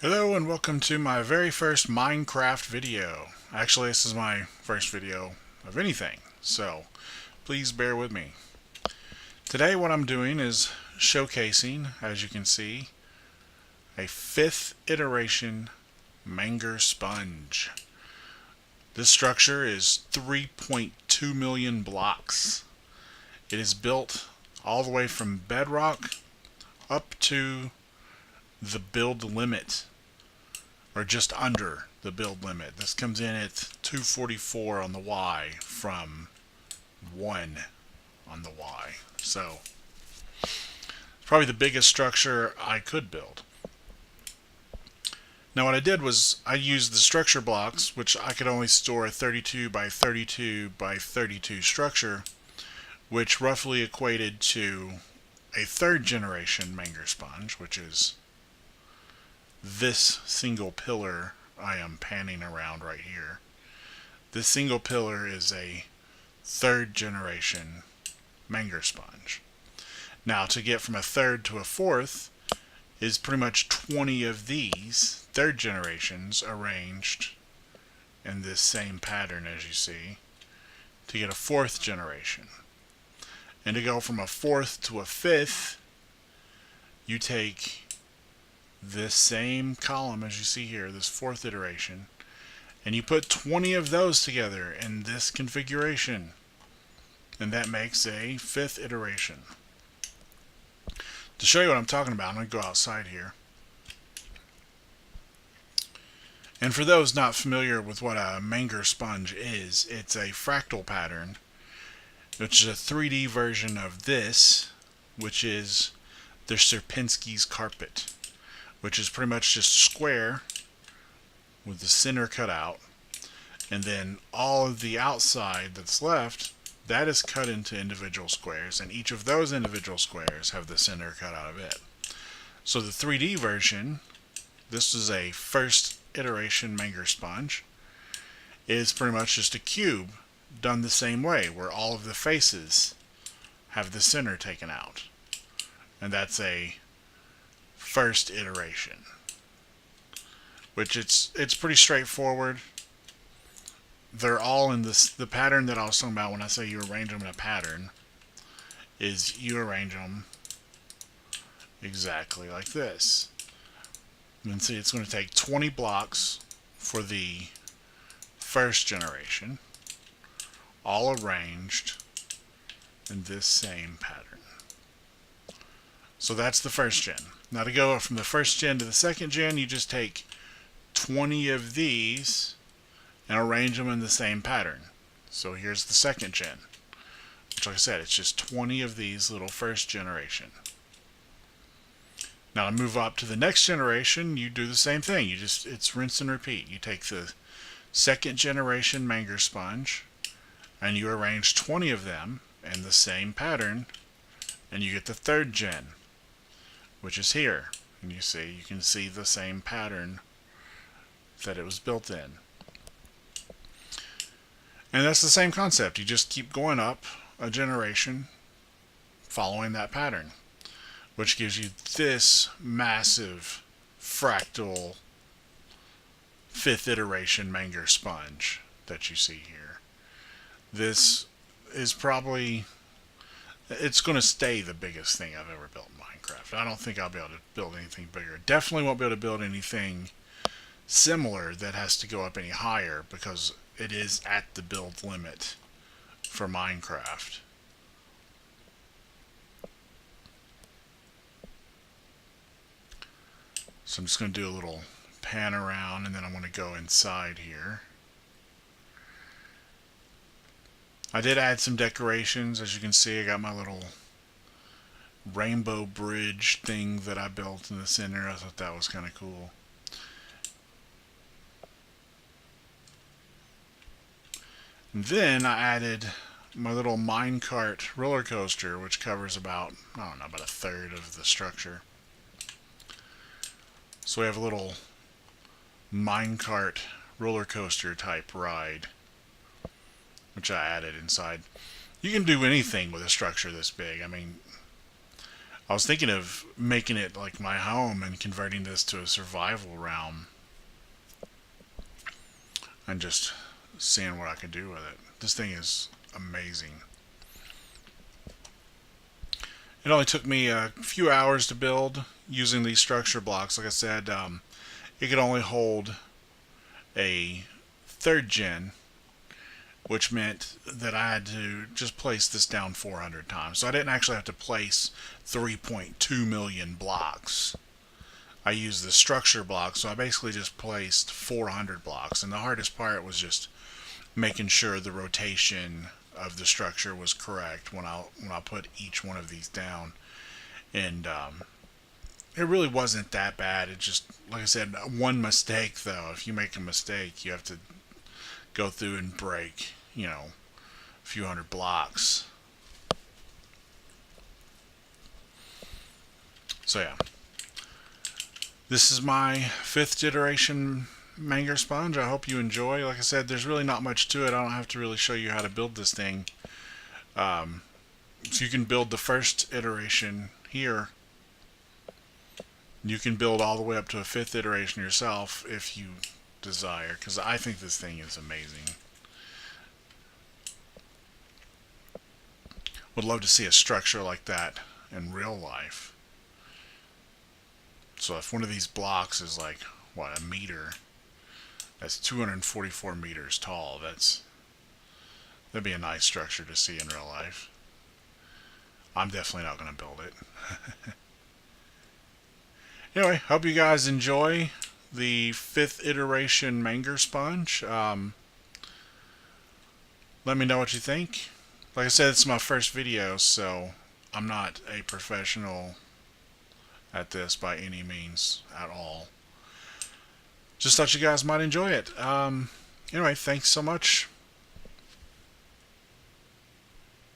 Hello and welcome to my very first Minecraft video. Actually, this is my first video of anything, so please bear with me. Today what I'm doing is showcasing, as you can see, a 5th iteration menger sponge. This structure is 3.2 million blocks. It is built all the way from bedrock up to the build limit, or just under the build limit. This comes in at 244 on the Y from 1 on the Y. So, probably the biggest structure I could build. Now what I did was I used the structure blocks, which I could only store a 32 by 32 by 32 structure, which roughly equated to a 3rd generation menger sponge, which is this single pillar I am panning around right here. This single pillar is a 3rd generation menger sponge. Now to get from a 3rd to a 4th is pretty much 20 of these 3rd generations arranged in this same pattern as you see to get a 4th generation. And to go from a 4th to a 5th, you take this same column as you see here, this 4th iteration, and you put 20 of those together in this configuration, and that makes a 5th iteration. To show you what I'm talking about, I'm going to go outside here. And for those not familiar with what a menger sponge is, it's a fractal pattern, which is a 3D version of this, which is the Sierpinski's carpet, which is pretty much just square with the center cut out, and then all of the outside that's left, that is cut into individual squares, and each of those individual squares have the center cut out of it. So the 3D version, this is a 1st iteration menger sponge, is pretty much just a cube done the same way, where all of the faces have the center taken out, and that's a 1st iteration, which it's pretty straightforward. They're all in the pattern that I was talking about when I say you arrange them in a pattern, is you arrange them exactly like this. And see, it's going to take 20 blocks for the 1st generation, all arranged in this same pattern. So that's the 1st gen. Now to go from the 1st gen to the 2nd gen, you just take 20 of these and arrange them in the same pattern. So here's the 2nd gen, which, like I said, it's just 20 of these little 1st generation. Now to move up to the next generation, you do the same thing. It's rinse and repeat. You take the 2nd generation menger sponge and you arrange 20 of them in the same pattern, and you get the 3rd gen, which is here. And you can see the same pattern that it was built in. And that's the same concept. You just keep going up a generation following that pattern, which gives you this massive fractal 5th iteration menger sponge that you see here. This is probably, it's going to stay the biggest thing I've ever built in Minecraft. I don't think I'll be able to build anything bigger. Definitely won't be able to build anything similar that has to go up any higher, because it is at the build limit for Minecraft. So I'm just going to do a little pan around, and then I'm going to go inside here. I did add some decorations. As you can see, I got my little rainbow bridge thing that I built in the center. I thought that was kind of cool. And then I added my little minecart roller coaster, which covers about, I don't know, about a 1/3 of the structure. So we have a little minecart roller coaster type ride, which I added inside. You can do anything with a structure this big. I mean, I was thinking of making it like my home and converting this to a survival realm and just seeing what I could do with it. This thing is amazing. It only took me a few hours to build using these structure blocks. Like I said, it could only hold a third gen, which meant that I had to just place this down 400 times. So I didn't actually have to place 3.2 million blocks. I used the structure block, so I basically just placed 400 blocks. And the hardest part was just making sure the rotation of the structure was correct when I put each one of these down. And it really wasn't that bad. It just, like I said, one mistake though. If you make a mistake, you have to go through and break, a few hundred blocks. So yeah, this is my 5th iteration menger sponge. I hope you enjoy. Like I said, there's really not much to it. I don't have to really show you how to build this thing. So you can build the first iteration here. You can build all the way up to a 5th iteration yourself if you desire, because I think this thing is amazing. Would love to see a structure like that in real life. So if one of these blocks is like, what, a meter, that's 244 meters tall. That'd be a nice structure to see in real life. I'm definitely not going to build it. Anyway, hope you guys enjoy the 5th iteration menger sponge. Let me know what you think. Like I said, it's my first video, so I'm not a professional at this by any means at all. Just thought you guys might enjoy it. Anyway, thanks so much.